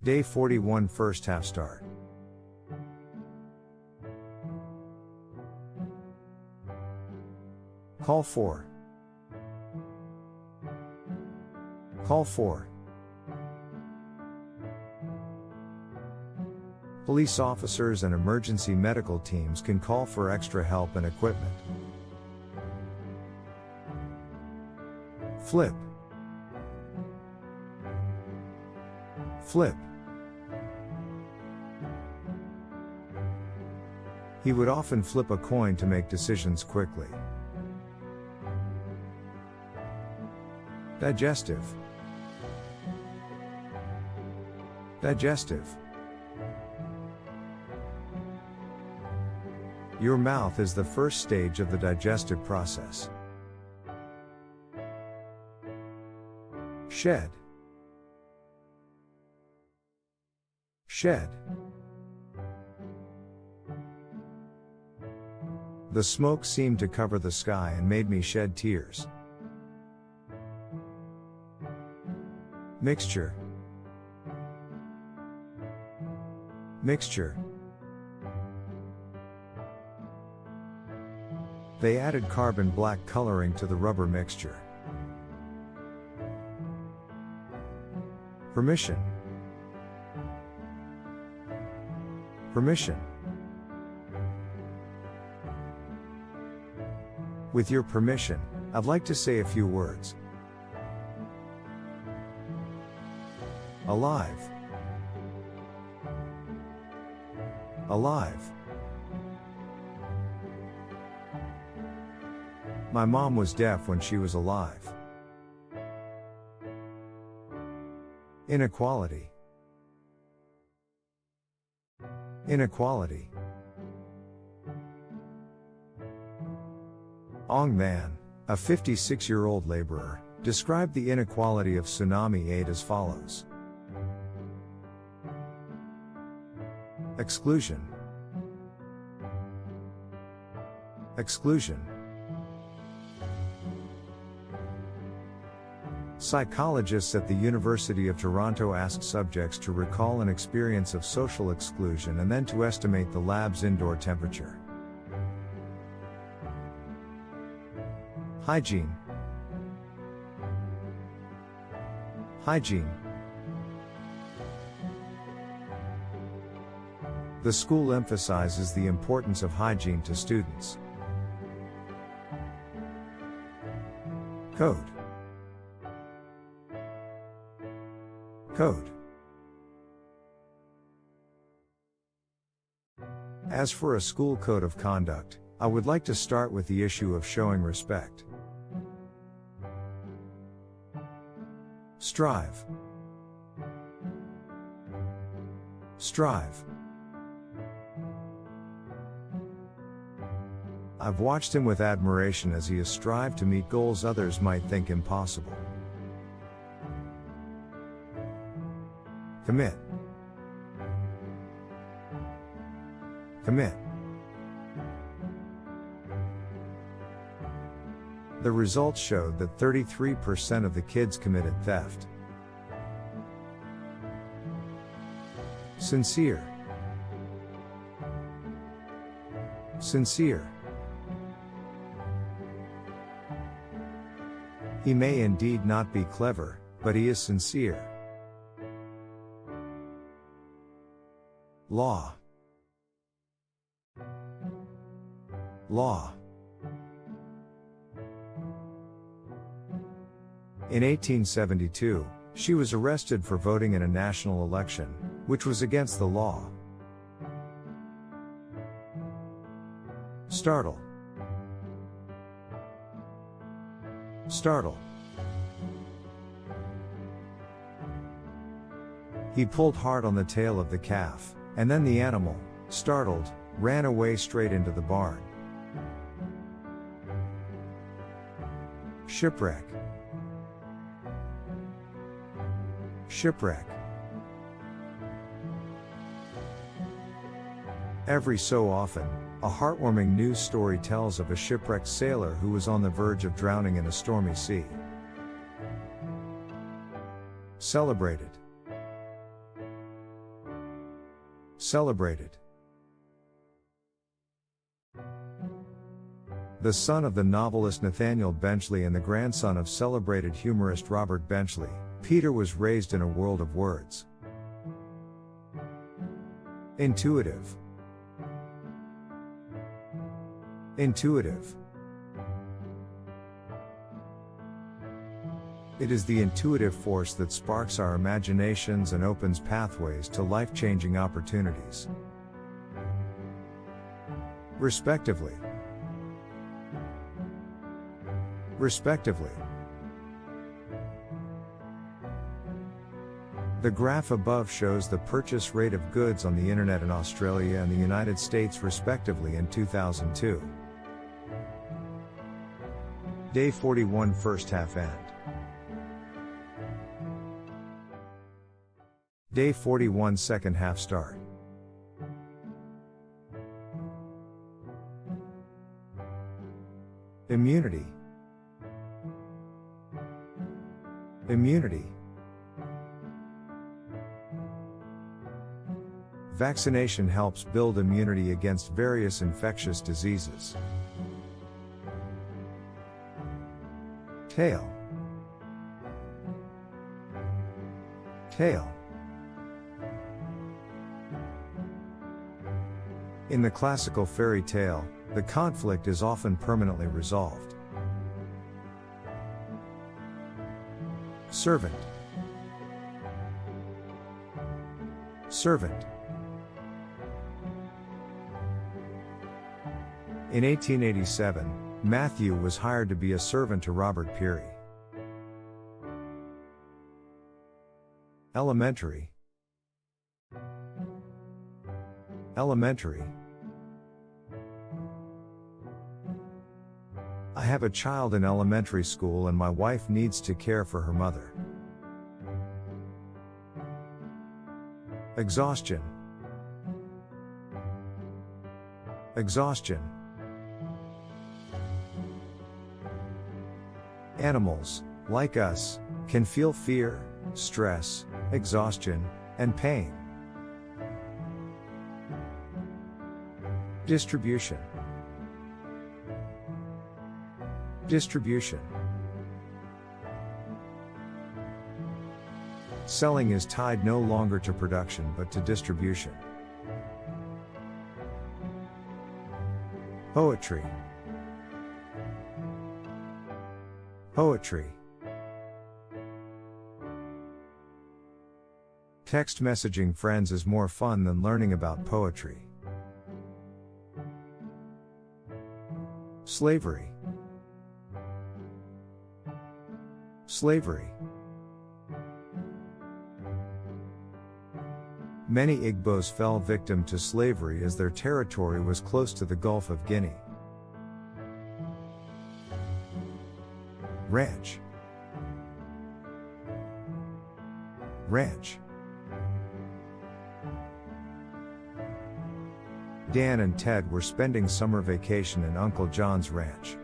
Day 41 first half start. Call 4. Call 4. Police officers and emergency medical teams can call for extra help and equipment. Flip. Flip. He would often flip a coin to make decisions quickly. Digestive. Digestive. Your mouth is the first stage of the digestive process. Shed. Shed. The smoke seemed to cover the sky and made me shed tears. Mixture. Mixture. They added carbon black coloring to the rubber mixture. Permission. Permission. With your permission, I'd like to say a few words. Alive. Alive. My mom was deaf when she was alive. Inequality. Inequality. Ong Man, a 56-year-old laborer, described the inequality of tsunami aid as follows. Exclusion. Exclusion. Psychologists at the University of Toronto asked subjects to recall an experience of social exclusion and then to estimate the lab's indoor temperature. Hygiene. Hygiene. The school emphasizes the importance of hygiene to students. Code. Code. As for a school code of conduct, I would like to start with the issue of showing respect. Strive. Strive. I've watched him with admiration as he has strived to meet goals others might think impossible. Commit. Commit. The results showed that 33% of the kids committed theft. Sincere. Sincere. He may indeed not be clever, but he is sincere. Law. Law. In 1872, she was arrested for voting in a national election, which was against the law. Startle. Startle. He pulled hard on the tail of the calf, and then the animal, startled, ran away straight into the barn. Shipwreck. Shipwreck. Every so often, a heartwarming news story tells of a shipwrecked sailor who was on the verge of drowning in a stormy sea. Celebrated. The son of the novelist Nathaniel Benchley and the grandson of celebrated humorist Robert Benchley, Peter was raised in a world of words. Intuitive. Intuitive. It is the intuitive force that sparks our imaginations and opens pathways to life-changing opportunities. Respectively. Respectively. The graph above shows the purchase rate of goods on the Internet in Australia and the United States respectively in 2002. Day 41 first half end. Day 41 second half start. Immunity. Immunity. Vaccination helps build immunity against various infectious diseases. Tale. Tale. In the classical fairy tale, the conflict is often permanently resolved. Servant. Servant. In 1887, Matthew was hired to be a servant to Robert Peary. Elementary. Elementary. I have a child in elementary school and my wife needs to care for her mother. Exhaustion. Exhaustion. Animals, like us, can feel fear, stress, exhaustion, and pain. Distribution. Distribution. Selling is tied no longer to production but to distribution. Poetry. Poetry. Text messaging friends is more fun than learning about poetry. Slavery. Slavery. Many Igbos fell victim to slavery as their territory was close to the Gulf of Guinea. Ranch. Ranch. Dan and Ted were spending summer vacation in Uncle John's ranch.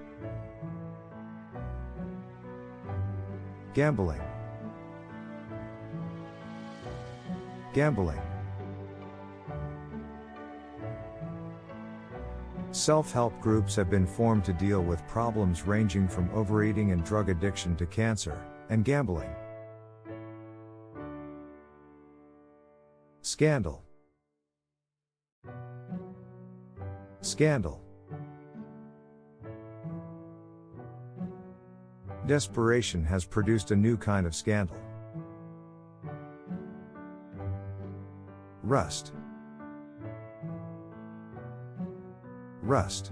Gambling. Gambling. Self-help groups have been formed to deal with problems ranging from overeating and drug addiction to cancer, and gambling. Scandal. Scandal. Desperation has produced a new kind of scandal. Rust. Rust.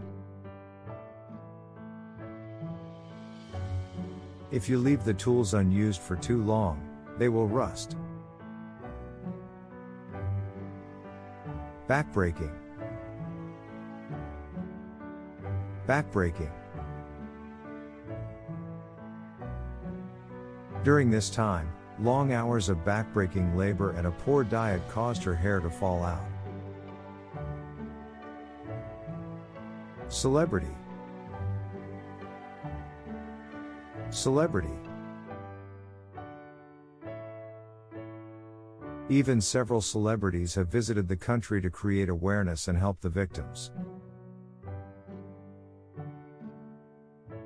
If you leave the tools unused for too long, they will rust. Backbreaking. Backbreaking. During this time, long hours of backbreaking labor and a poor diet caused her hair to fall out. Celebrity. Celebrity. Even several celebrities have visited the country to create awareness and help the victims.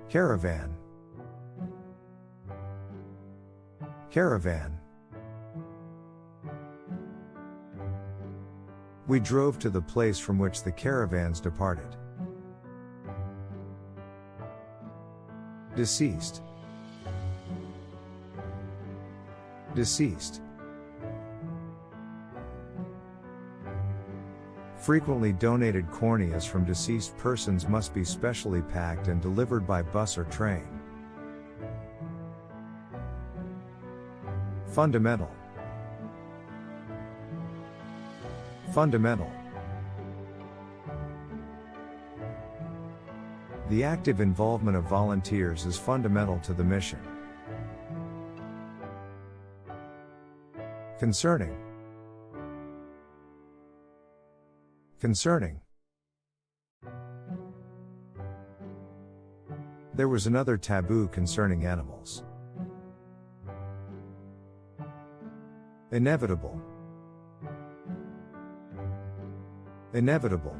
Caravan. Caravan. We drove to the place from which the caravans departed. Deceased. Deceased. Frequently donated corneas from deceased persons must be specially packed and delivered by bus or train. Fundamental. Fundamental. The active involvement of volunteers is fundamental to the mission. Concerning. Concerning. There was another taboo concerning animals. Inevitable. Inevitable.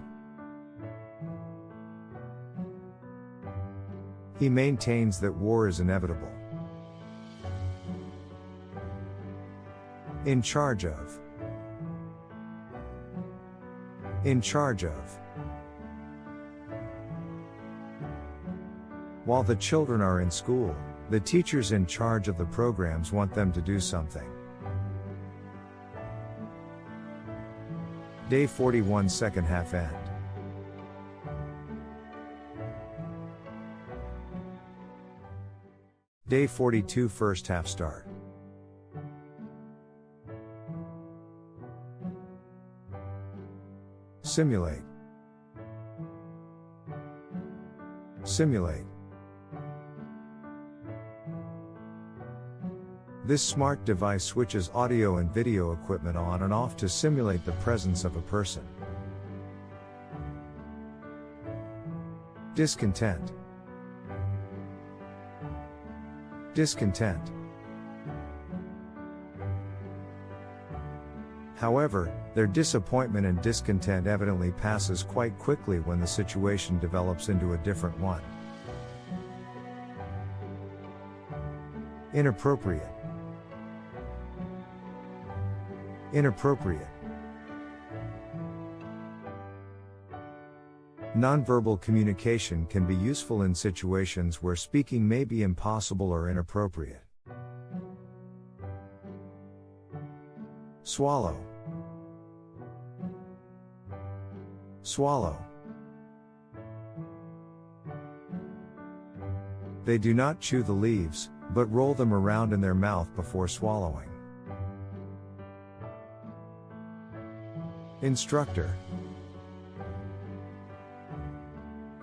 He maintains that war is inevitable. In charge of. In charge of. While the children are in school, the teachers in charge of the programs want them to do something. Day 41 second half end. Day 42 first half start. Simulate. Simulate. This smart device switches audio and video equipment on and off to simulate the presence of a person. Discontent. Discontent. However, their disappointment and discontent evidently passes quite quickly when the situation develops into a different one. Inappropriate. Inappropriate. Nonverbal communication can be useful in situations where speaking may be impossible or inappropriate. Swallow. Swallow. They do not chew the leaves, but roll them around in their mouth before swallowing. Instructor.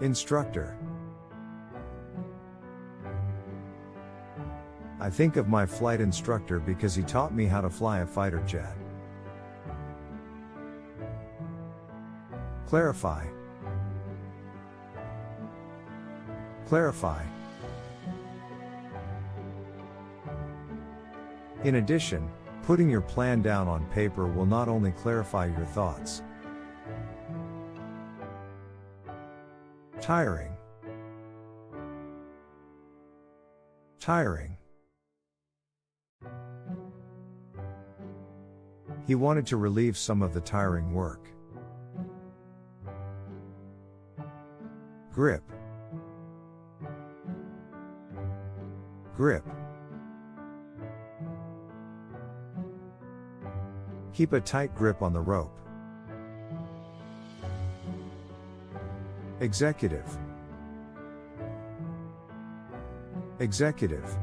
Instructor. I think of my flight instructor because he taught me how to fly a fighter jet. Clarify. Clarify. In addition, putting your plan down on paper will not only clarify your thoughts. Tiring. Tiring. He wanted to relieve some of the tiring work. Grip. Grip. Keep a tight grip on the rope. Executive. Executive.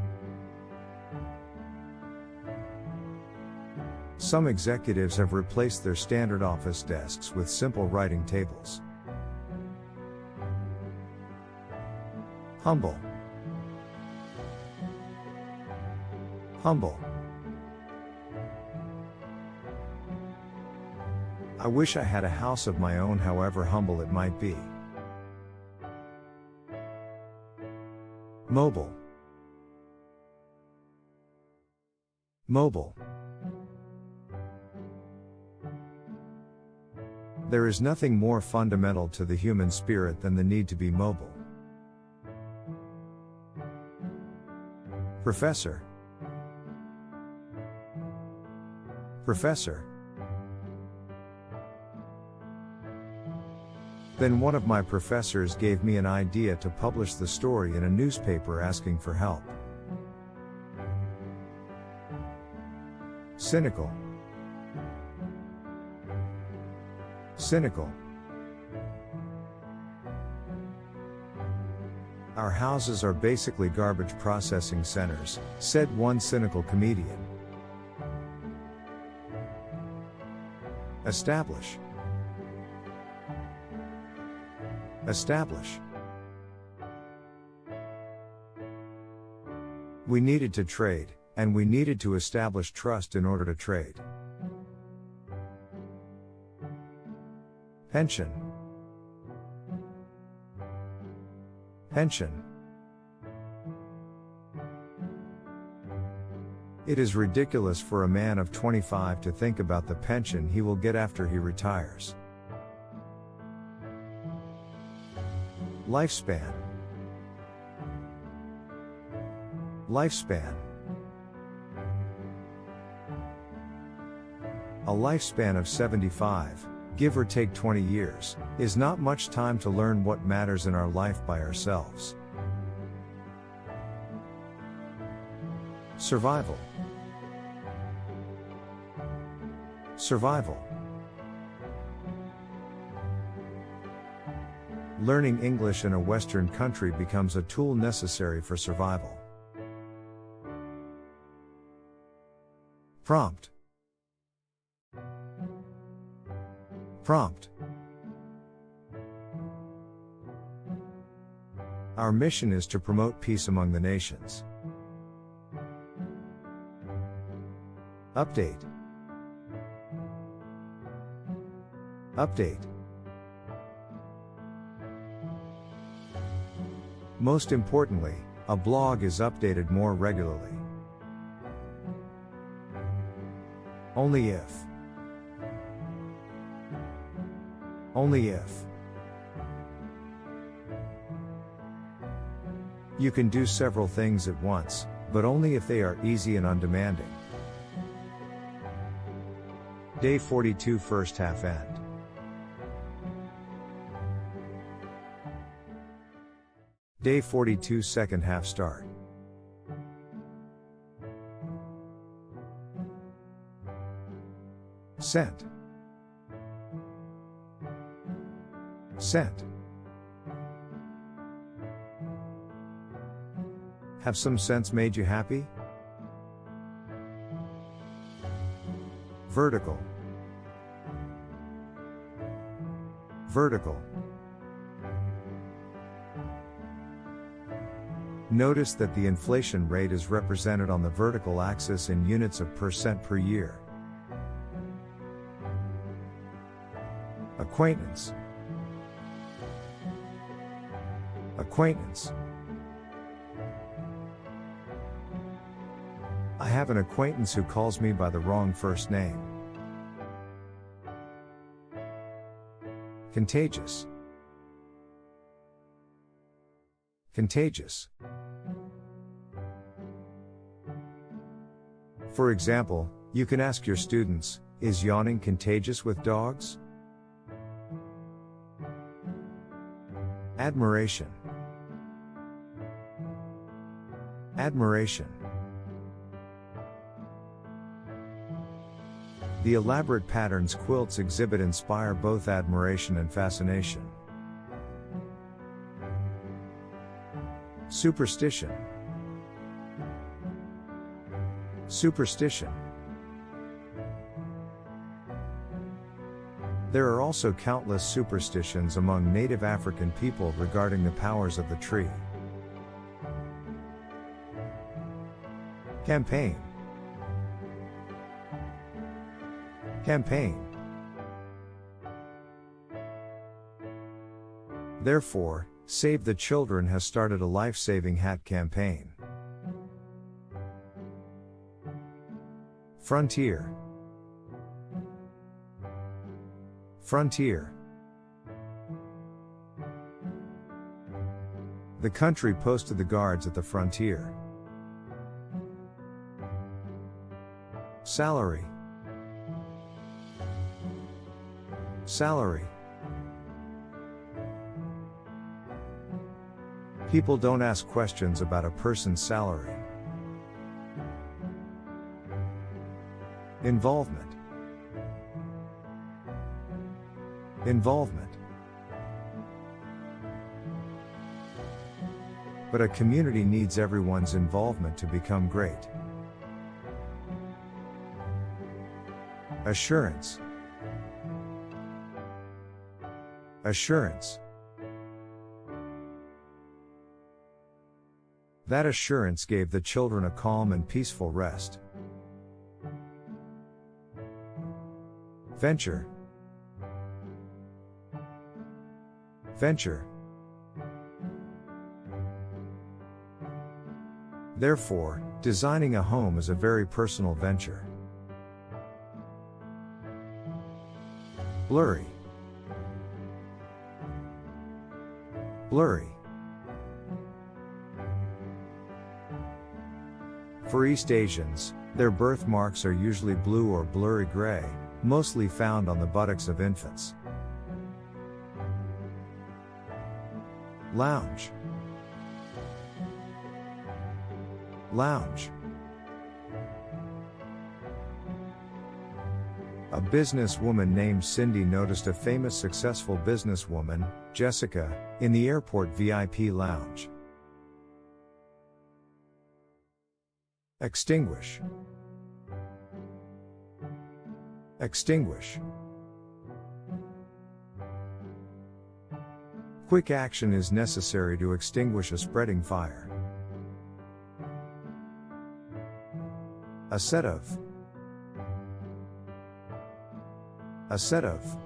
Some executives have replaced their standard office desks with simple writing tables. Humble. Humble. I wish I had a house of my own, however humble it might be. Mobile. Mobile. There is nothing more fundamental to the human spirit than the need to be mobile. Professor. Professor. Then one of my professors gave me an idea to publish the story in a newspaper asking for help. Cynical. Cynical. Our houses are basically garbage processing centers, said one cynical comedian. Establish. Establish. We needed to trade, and we needed to establish trust in order to trade. Pension. Pension. It is ridiculous for a man of 25 to think about the pension he will get after he retires. Lifespan. Lifespan. A lifespan of 75, give or take 20 years, is not much time to learn what matters in our life by ourselves. Survival. Survival. Learning English in a Western country becomes a tool necessary for survival. Prompt. Prompt. Our mission is to promote peace among the nations. Update. Update. Most importantly, a blog is updated more regularly. Only if. Only if. You can do several things at once, but only if they are easy and undemanding. Day 42 first half end. Day 42 second half start. Sent. Sent. Have some sense made you happy? Vertical. Vertical. Notice that the inflation rate is represented on the vertical axis in units of percent per year. Acquaintance. Acquaintance. I have an acquaintance who calls me by the wrong first name. Contagious. Contagious. For example, you can ask your students, is yawning contagious with dogs? Admiration. Admiration. The elaborate patterns quilts exhibit inspire both admiration and fascination. Superstition. Superstition. There are also countless superstitions among native African people regarding the powers of the tree. Campaign. Campaign. Therefore, Save the Children has started a life-saving hat campaign. Frontier. Frontier. The country posted the guards at the frontier. Salary. Salary. People don't ask questions about a person's salary. Involvement. Involvement. But a community needs everyone's involvement to become great. Assurance. Assurance. That assurance gave the children a calm and peaceful rest. Venture. Venture. Therefore, designing a home is a very personal venture. Blurry. Blurry. For East Asians, their birthmarks are usually blue or blurry gray, mostly found on the buttocks of infants. Lounge. Lounge. A businesswoman named Cindy noticed a famous successful businesswoman, Jessica, in the airport VIP lounge. Extinguish. Extinguish. Quick action is necessary to extinguish a spreading fire. A set of. A set of.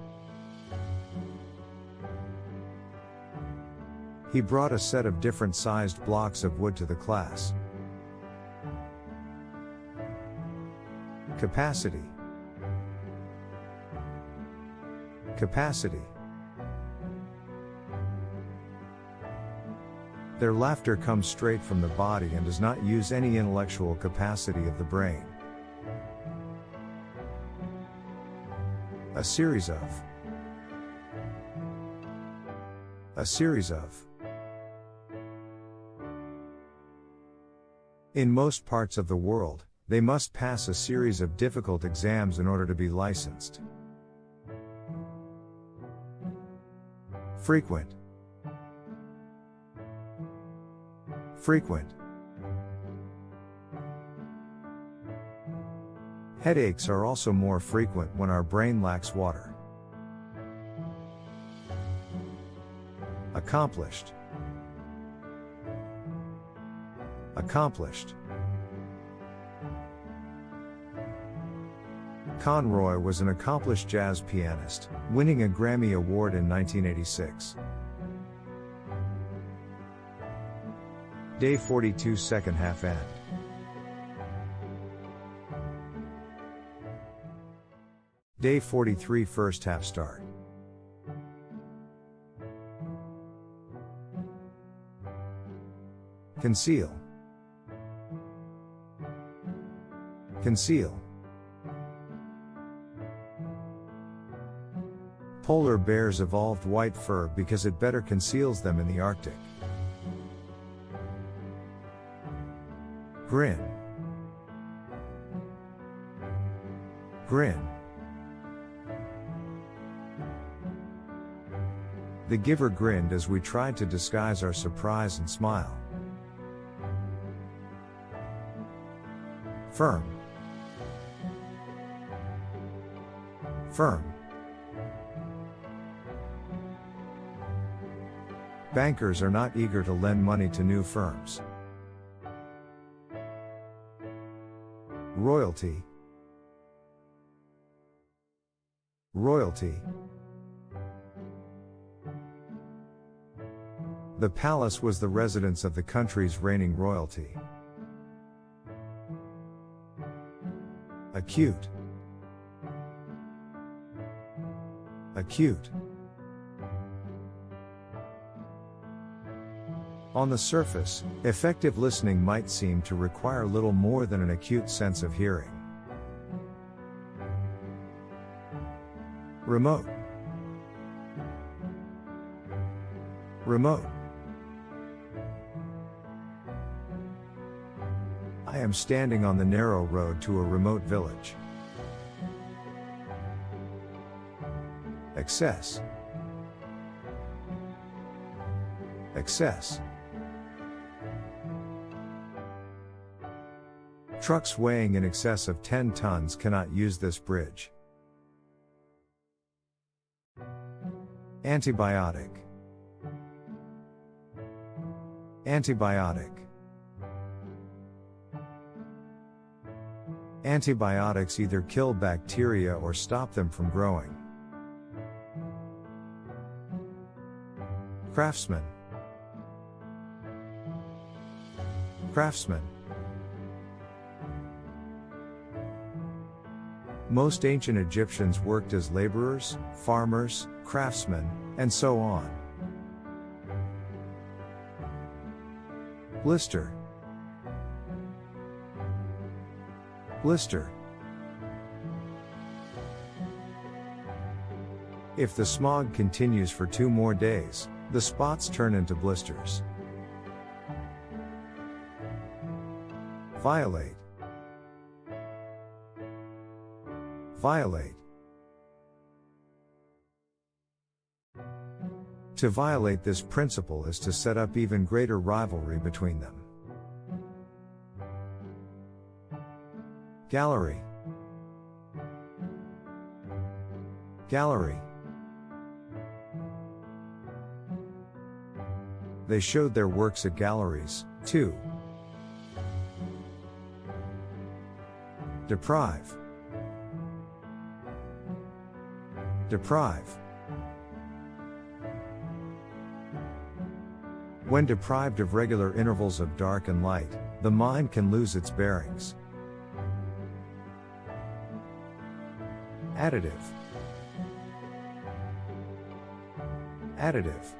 He brought a set of different sized blocks of wood to the class. Capacity. Capacity. Their laughter comes straight from the body and does not use any intellectual capacity of the brain. A series of. A series of. In most parts of the world, they must pass a series of difficult exams in order to be licensed. Frequent. Frequent. Headaches are also more frequent when our brain lacks water. Accomplished. Accomplished. Conroy was an accomplished jazz pianist, winning a Grammy Award in 1986. Day 42 second half end. Day 43 first half start. Conceal. Conceal. Polar bears evolved white fur because it better conceals them in the Arctic. Grin. Grin. The giver grinned as we tried to disguise our surprise and smile. Firm. Firm. Bankers are not eager to lend money to new firms. Royalty. Royalty. The palace was the residence of the country's reigning royalty. Acute. Acute. On the surface, effective listening might seem to require little more than an acute sense of hearing. Remote. Remote. I am standing on the narrow road to a remote village. Excess. Excess. Trucks weighing in excess of 10 tons cannot use this bridge. Antibiotic. Antibiotic. Antibiotics either kill bacteria or stop them from growing. Craftsman. Craftsman. Most ancient Egyptians worked as laborers, farmers, craftsmen, and so on. Blister. Blister. If the smog continues for 2 more days, the spots turn into blisters. Violate. Violate. To violate this principle is to set up even greater rivalry between them. Gallery. Gallery. They showed their works at galleries, too. Deprive. Deprive. When deprived of regular intervals of dark and light, the mind can lose its bearings. Additive. Additive.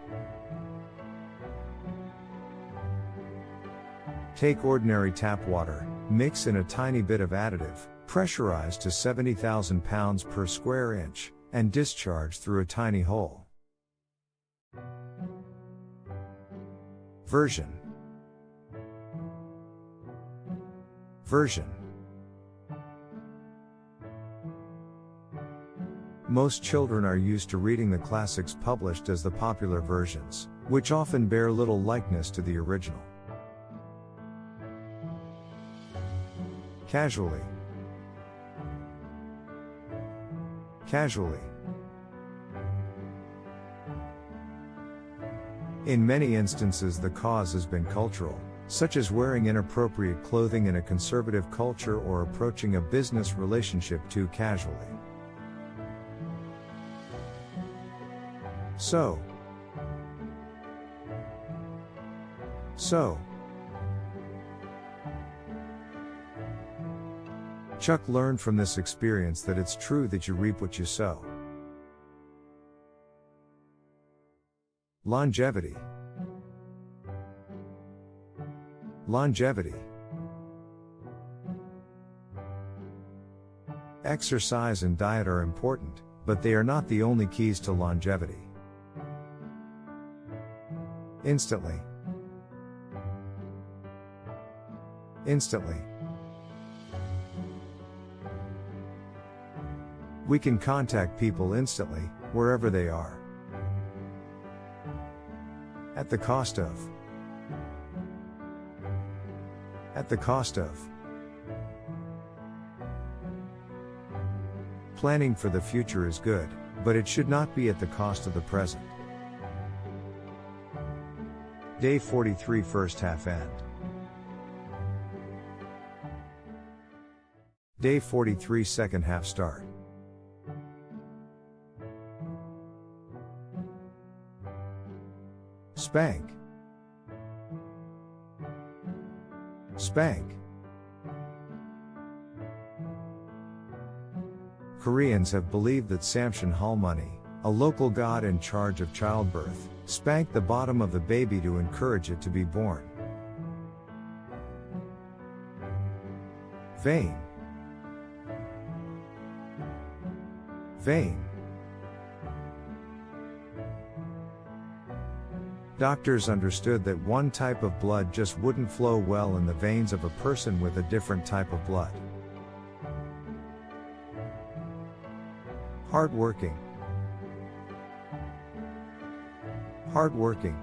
Take ordinary tap water, mix in a tiny bit of additive, pressurized to 70,000 pounds per square inch, and discharge through a tiny hole. Version. Version. Most children are used to reading the classics published as the popular versions, which often bear little likeness to the original. Casually. Casually. In many instances the cause has been cultural, such as wearing inappropriate clothing in a conservative culture or approaching a business relationship too casually. So. Chuck learned from this experience that it's true that you reap what you sow. Longevity. Longevity. Exercise and diet are important, but they are not the only keys to longevity. Instantly. Instantly. We can contact people instantly, wherever they are. At the cost of. At the cost of. Planning for the future is good, but it should not be at the cost of the present. Day 43 first half end. Day 43 second half start. Spank. Spank. Koreans have believed that Samson Hall money, a local god in charge of childbirth, spanked the bottom of the baby to encourage it to be born. Vain. Vain. Doctors understood that one type of blood just wouldn't flow well in the veins of a person with a different type of blood. Hardworking. Hardworking.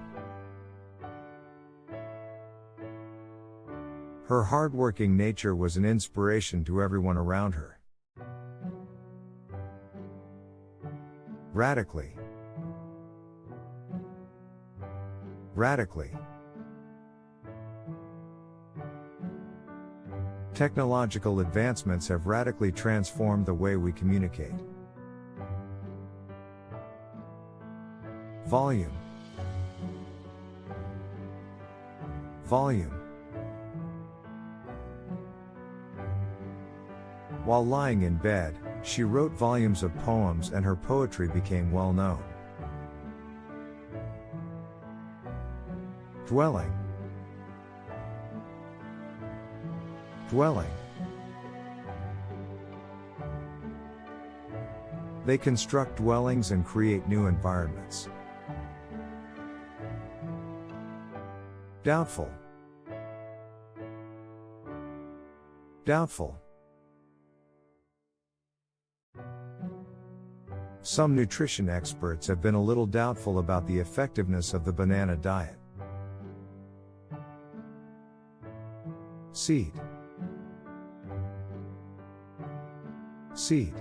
Her hardworking nature was an inspiration to everyone around her. Radically. Radically. Technological advancements have radically transformed the way we communicate. Volume. Volume. While lying in bed, she wrote volumes of poems and her poetry became well known. Dwelling. Dwelling. They construct dwellings and create new environments. Doubtful. Doubtful. Some nutrition experts have been a little doubtful about the effectiveness of the banana diet. Seed. Seed.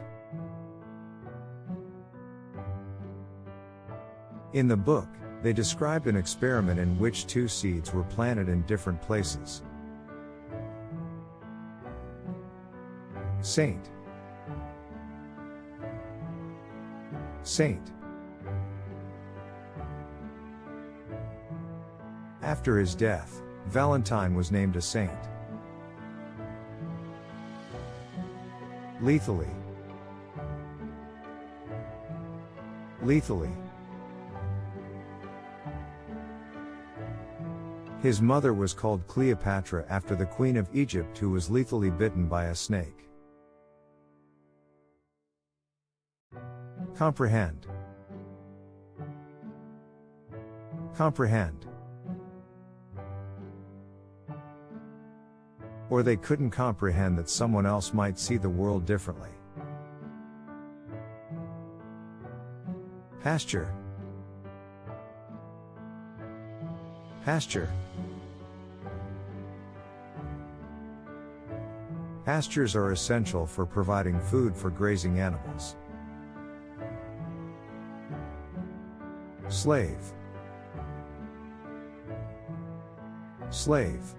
In the book, they described an experiment in which two seeds were planted in different places. Saint. Saint. After his death, Valentine was named a saint. Lethally. Lethally. His mother was called Cleopatra after the Queen of Egypt who was lethally bitten by a snake. Comprehend. Comprehend. Or they couldn't comprehend that someone else might see the world differently. Pasture. Pasture. Pastures are essential for providing food for grazing animals. Slave. Slave.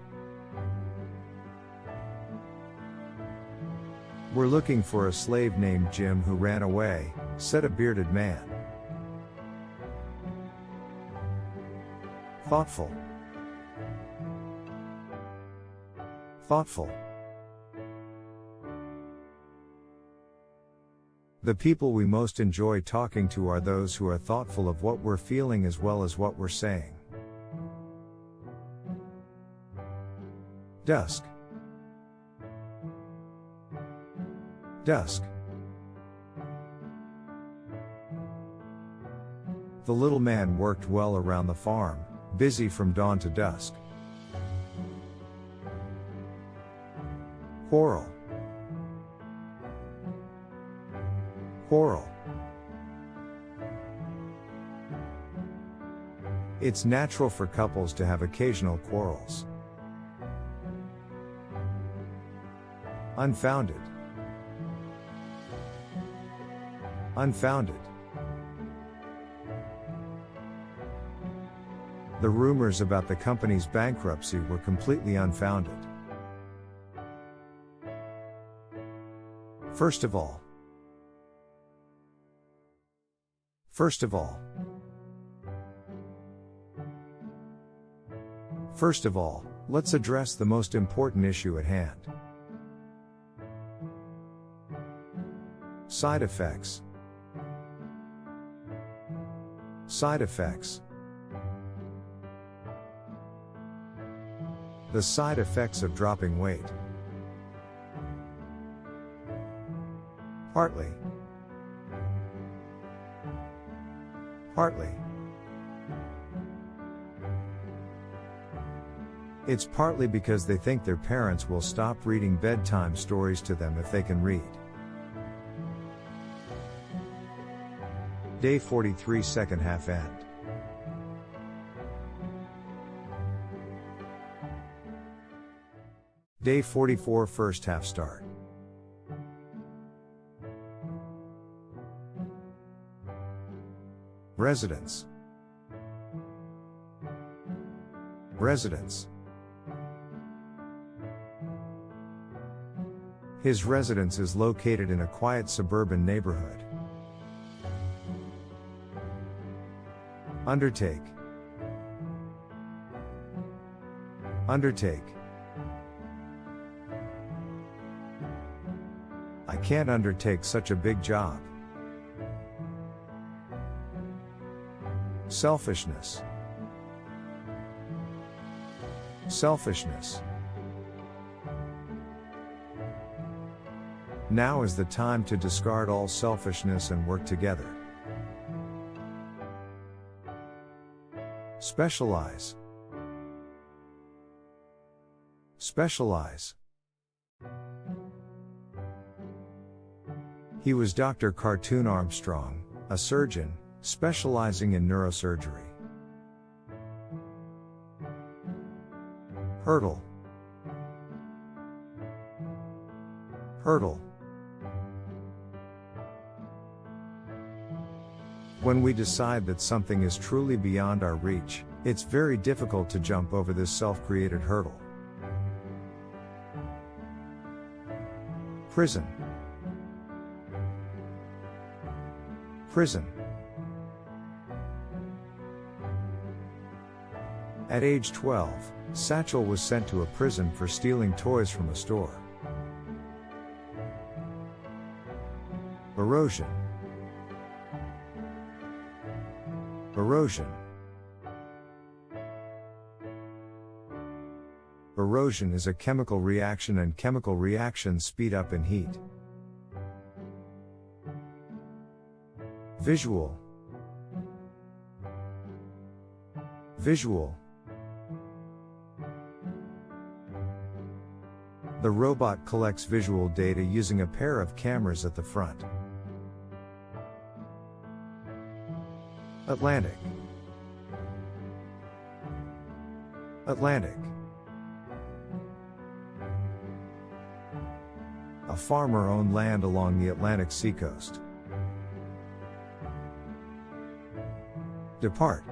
We're looking for a slave named Jim who ran away, said a bearded man. Thoughtful. Thoughtful. The people we most enjoy talking to are those who are thoughtful of what we're feeling as well as what we're saying. Dusk. Dusk. The little man worked well around the farm, busy from dawn to dusk. Quarrel. Quarrel. It's natural for couples to have occasional quarrels. Unfounded. Unfounded. The rumors about the company's bankruptcy were completely unfounded. First of all. First of all. First of all, let's address the most important issue at hand. Side effects. Side effects. The side effects of dropping weight. Partly. It's partly because they think their parents will stop reading bedtime stories to them if they can read. Day 43 second half end. Day 44 first half start. Residence. His residence is located in a quiet suburban neighborhood. Undertake. I can't undertake such a big job. Selfishness. Now is the time to discard all selfishness and work together. Specialize. He was Dr. Cartoon Armstrong, a surgeon, specializing in neurosurgery. Hurdle. When we decide that something is truly beyond our reach, it's very difficult to jump over this self-created hurdle. Prison. At age 12, Satchel was sent to a prison for stealing toys from a store. Erosion. Erosion is a chemical reaction, and chemical reactions speed up in heat. Visual. The robot collects visual data using a pair of cameras at the front. Atlantic. A farmer owned land along the Atlantic seacoast. Depart.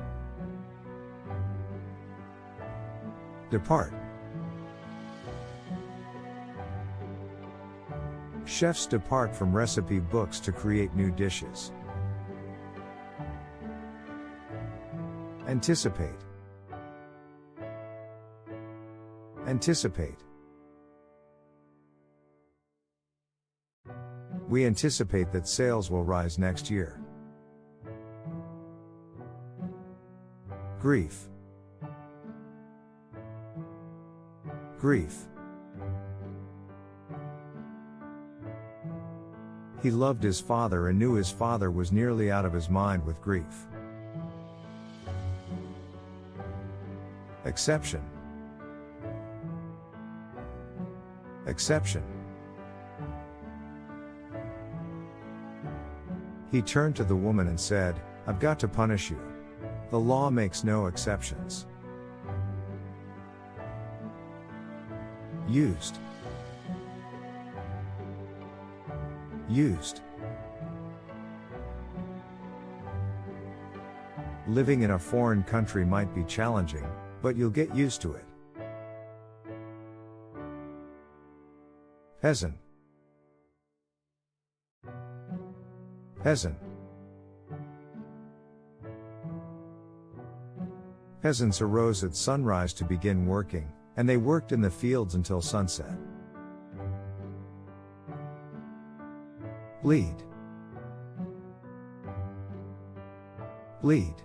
Chefs depart from recipe books to create new dishes. Anticipate. We anticipate that sales will rise next year. Grief. He loved his father and knew his father was nearly out of his mind with grief. Exception. He turned to the woman and said, "I've got to punish you. The law makes no exceptions." Used. Living in a foreign country might be challenging, but you'll get used to it. Peasant. Peasants arose at sunrise to begin working, and they worked in the fields until sunset. Bleed. Bleed.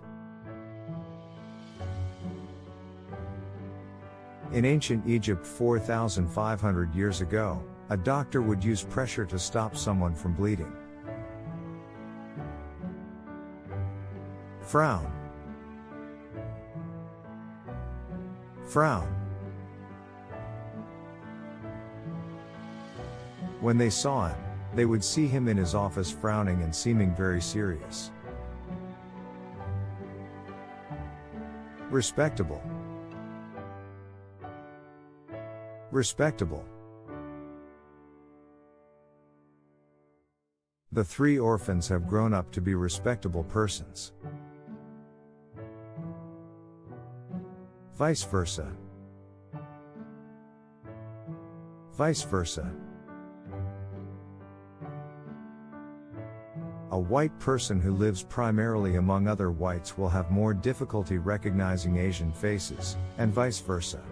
In ancient Egypt 4,500 years ago, a doctor would use pressure to stop someone from bleeding. Frown. Frown. When they saw him, they would see him in his office frowning and seeming very serious. Respectable. Respectable. The three orphans have grown up to be respectable persons. Vice versa. Vice versa. A white person who lives primarily among other whites will have more difficulty recognizing Asian faces, and vice versa.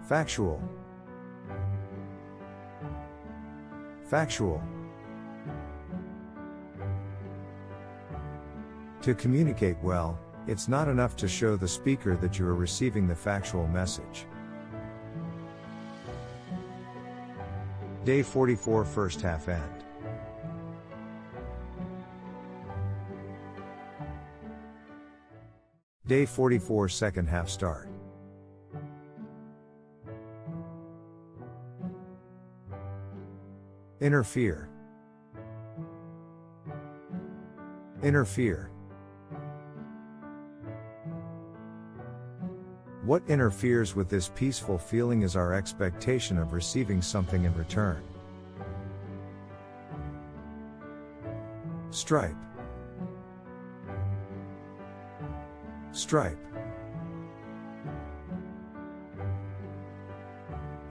Factual. Factual. To communicate well, it's not enough to show the speaker that you are receiving the factual message. Day 44 first half end. Day 44 second half start. Interfere. Interfere. What interferes with this peaceful feeling is our expectation of receiving something in return. Stripe. Stripe.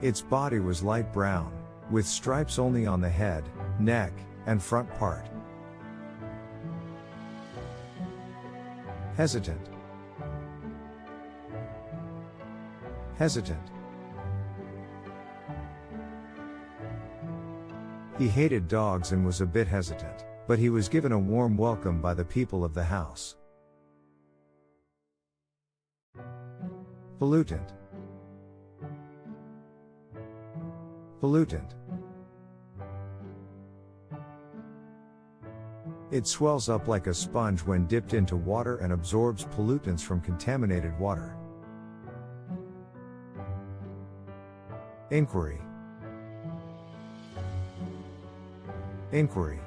Its body was light brown, with stripes only on the head, neck, and front part. Hesitant. Hesitant. He hated dogs and was a bit hesitant, but he was given a warm welcome by the people of the house. Pollutant. Pollutant. It swells up like a sponge when dipped into water and absorbs pollutants from contaminated water. Inquiry. Inquiry.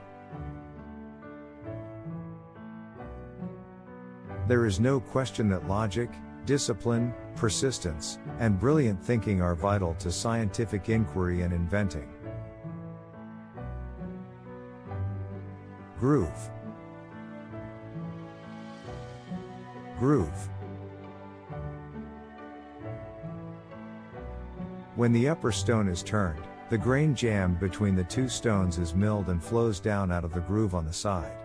There is no question that logic, discipline, persistence, and brilliant thinking are vital to scientific inquiry and inventing. Groove. Groove. When the upper stone is turned, the grain jammed between the two stones is milled and flows down out of the groove on the side.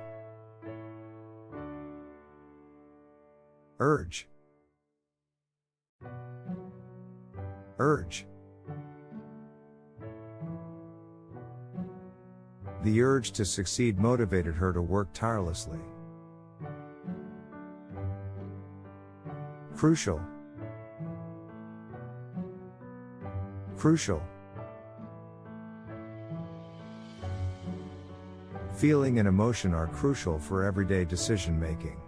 Urge. Urge. The urge to succeed motivated her to work tirelessly. Crucial. Crucial. Feeling and emotion are crucial for everyday decision making.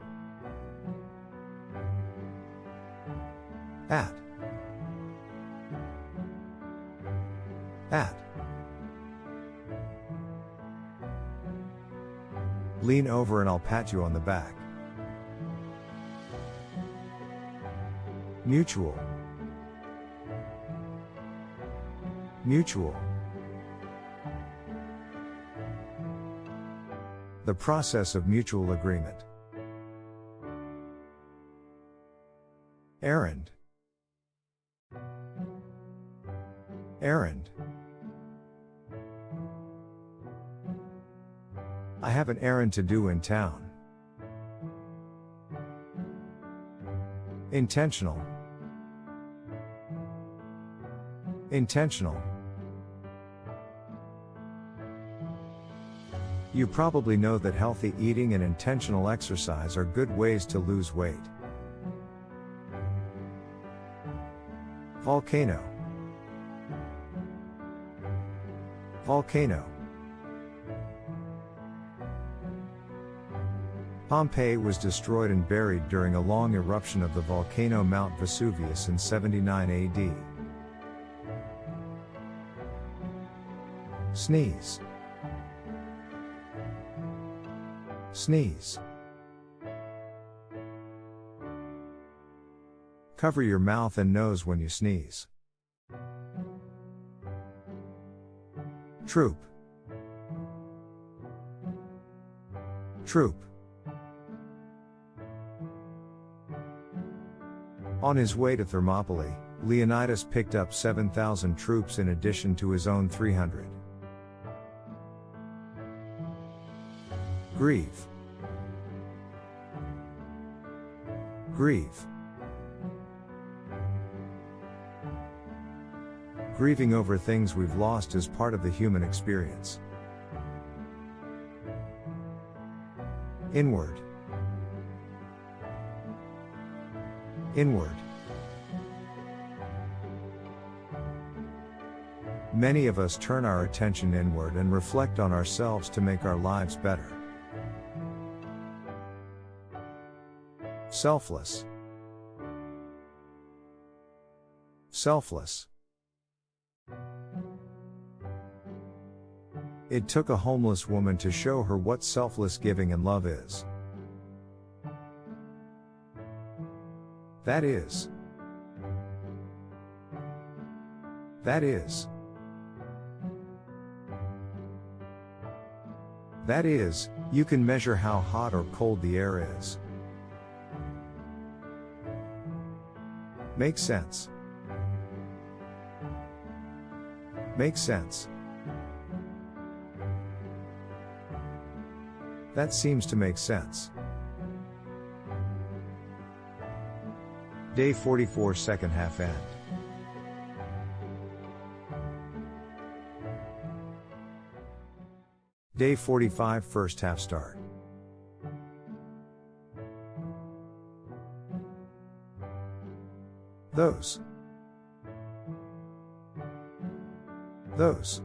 At. At. Lean over and I'll pat you on the back. Mutual. Mutual. The process of mutual agreement. Errand. Errand. I have an errand to do in town. Intentional. You probably know that healthy eating and intentional exercise are good ways to lose weight. Volcano. Volcano. Pompeii was destroyed and buried during a long eruption of the volcano Mount Vesuvius in 79 AD. Sneeze. Sneeze. Cover your mouth and nose when you sneeze. Troop. Troop. On his way to Thermopylae, Leonidas picked up 7,000 troops in addition to his own 300. Grieve. Grieve. Grieving over things we've lost is part of the human experience. Inward. Inward. Many of us turn our attention inward and reflect on ourselves to make our lives better. Selfless. Selfless. It took a homeless woman to show her what selfless giving and love is. That is. That is. That is, you can measure how hot or cold the air is. Makes sense. Makes sense. That seems to make sense. Day 44, second half end. Day 45, first half start. Those. Those.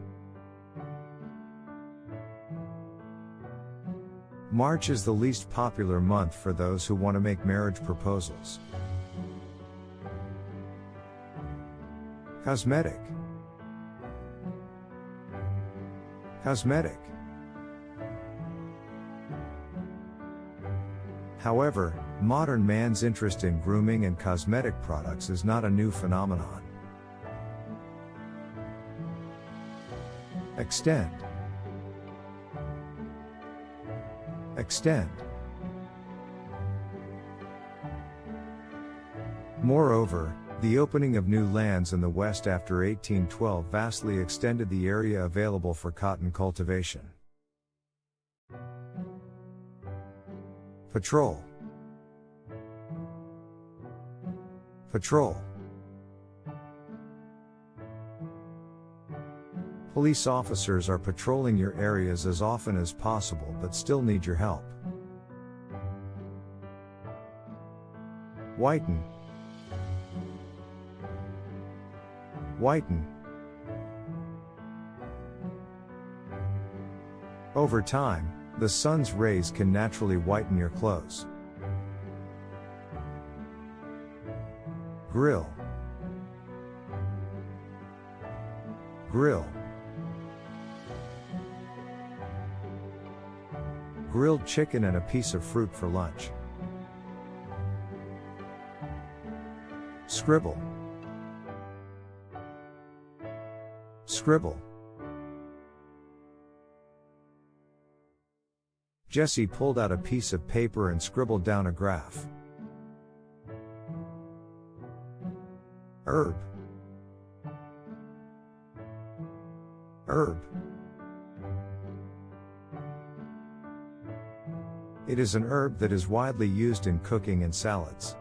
March is the least popular month for those who want to make marriage proposals. Cosmetic. Cosmetic. However, modern man's interest in grooming and cosmetic products is not a new phenomenon. Extend. Extend. Moreover, the opening of new lands in the West after 1812 vastly extended the area available for cotton cultivation. Patrol. Patrol. Police officers are patrolling your areas as often as possible but still need your help. Whiten. Whiten. Over time, the sun's rays can naturally whiten your clothes. Grill. Grill. Grilled chicken and a piece of fruit for lunch. Scribble. Scribble. Jesse pulled out a piece of paper and scribbled down a graph. Herb. Herb. It is an herb that is widely used in cooking and salads.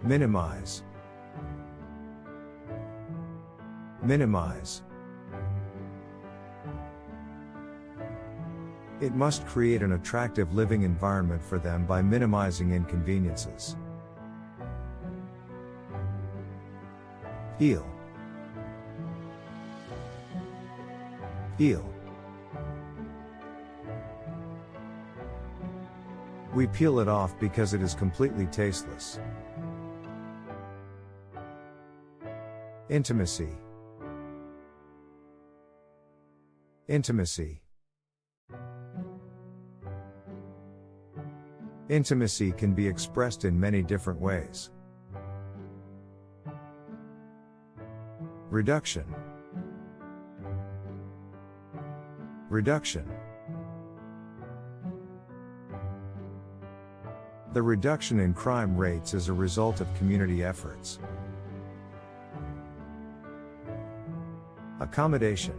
Minimize. Minimize. It must create an attractive living environment for them by minimizing inconveniences. Peel. Peel. We peel it off because it is completely tasteless. Intimacy. Intimacy. Intimacy can be expressed in many different ways. Reduction. Reduction. The reduction in crime rates is a result of community efforts. Accommodation.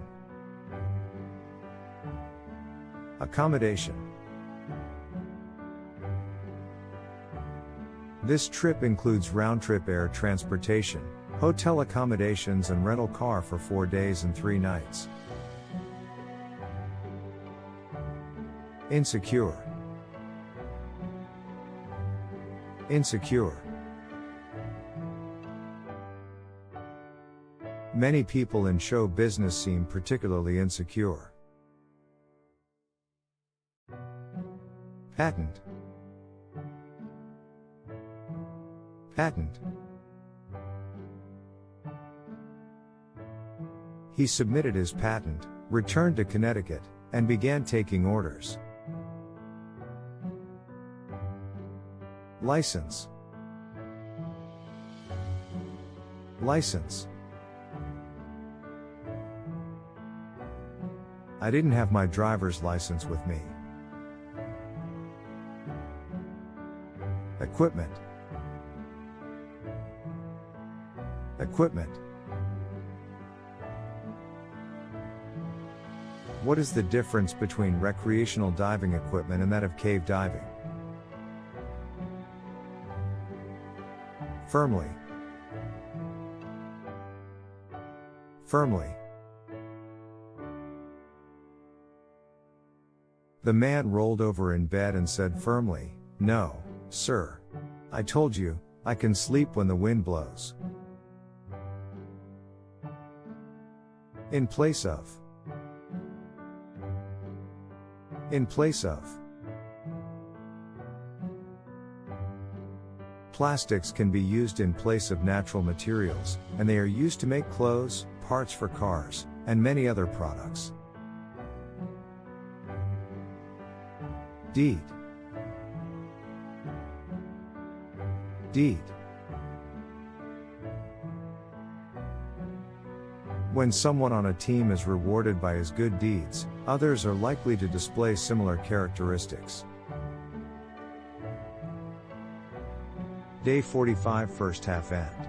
Accommodation. This trip includes round-trip air transportation, hotel accommodations and rental car for 4 days and 3 nights. Insecure. Insecure. Many people in show business seem particularly insecure. Patent. Patent. He submitted his patent, returned to Connecticut, and began taking orders. License. License. I didn't have my driver's license with me. Equipment. Equipment. What is the difference between recreational diving equipment and that of cave diving? Firmly. Firmly. The man rolled over in bed and said firmly, "No, sir. I told you, I can sleep when the wind blows." In place of. In place of. Plastics can be used in place of natural materials, and they are used to make clothes, parts for cars, and many other products. Deed. Deed. When someone on a team is rewarded by his good deeds, others are likely to display similar characteristics. Day 45 first half end.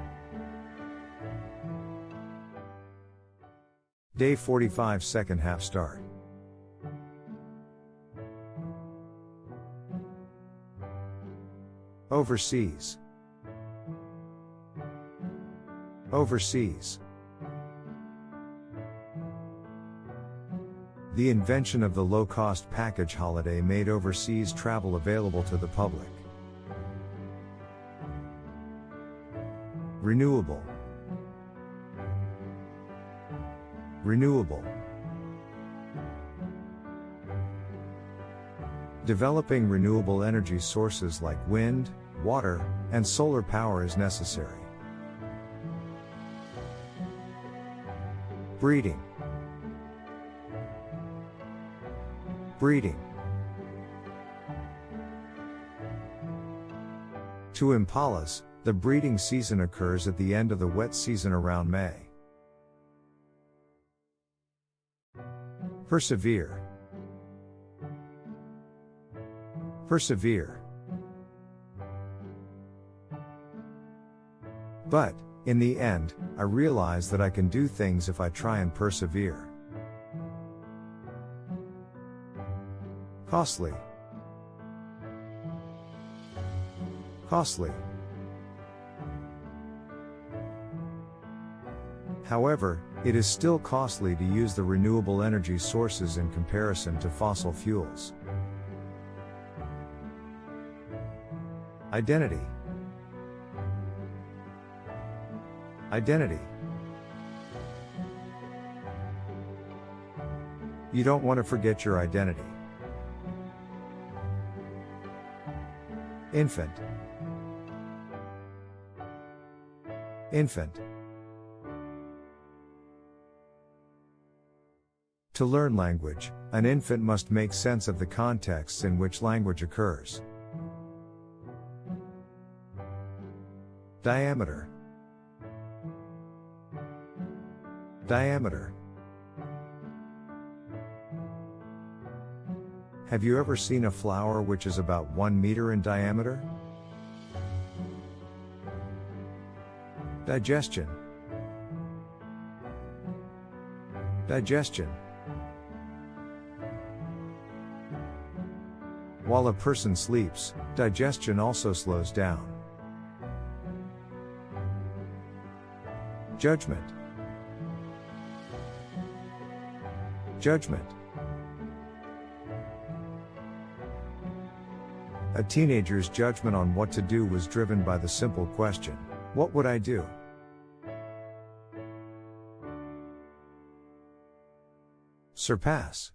Day 45 second half start. Overseas. Overseas. The invention of the low-cost package holiday made overseas travel available to the public. Renewable. Renewable. Developing renewable energy sources like wind, water, and solar power is necessary. Breeding. Breeding. To impalas, the breeding season occurs at the end of the wet season around May. Persevere. Persevere. But, in the end, I realize that I can do things if I try and persevere. Costly. Costly. However, It is still costly to use the renewable energy sources in comparison to fossil fuels. Identity. Identity. You don't want to forget your identity. Infant. Infant. To learn language, an infant must make sense of the contexts in which language occurs. Diameter. Diameter. Have you ever seen a flower which is about 1 meter in diameter? Digestion. Digestion. While a person sleeps, digestion also slows down. Judgment. Judgment. A teenager's judgment on what to do was driven by the simple question, "What would I do?" Surpass.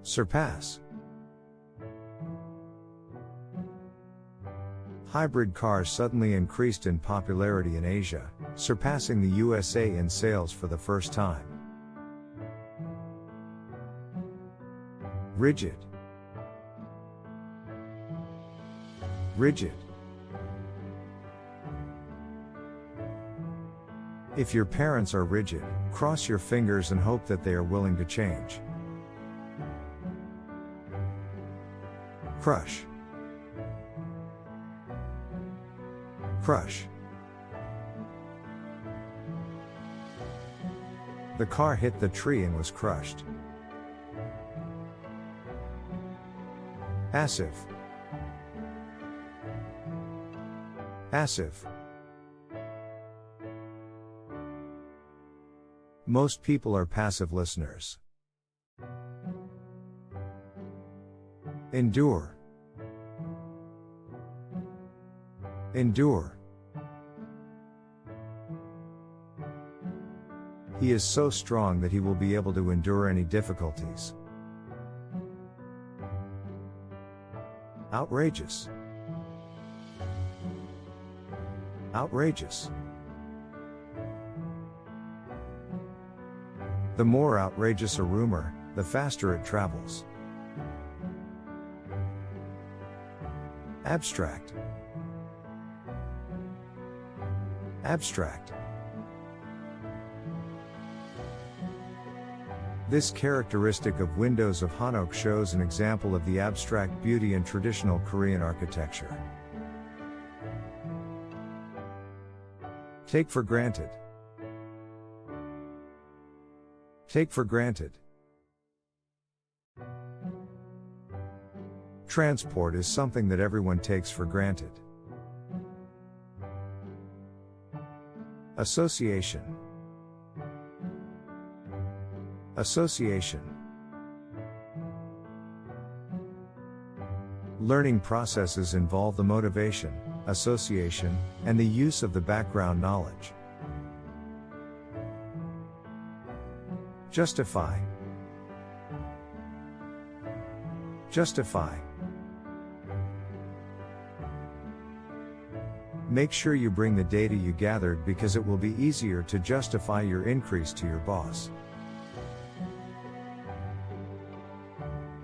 Surpass. Hybrid cars suddenly increased in popularity in Asia, surpassing the USA in sales for the first time. Rigid. Rigid. If your parents are rigid, cross your fingers and hope that they are willing to change. Crush. Crush. The car hit the tree and was crushed. Passive. Passive. Most people are passive listeners. Endure. Endure. He is so strong that he will be able to endure any difficulties. Outrageous. Outrageous. The more outrageous a rumor, the faster it travels. Abstract. Abstract. This characteristic of windows of Hanok shows an example of the abstract beauty in traditional Korean architecture. Take for granted. Take for granted. Transport is something that everyone takes for granted. Association. Association. Learning processes involve the motivation, association, and the use of the background knowledge. Justify. Justify. Make sure you bring the data you gathered because it will be easier to justify your increase to your boss.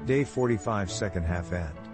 Day 45 second half end.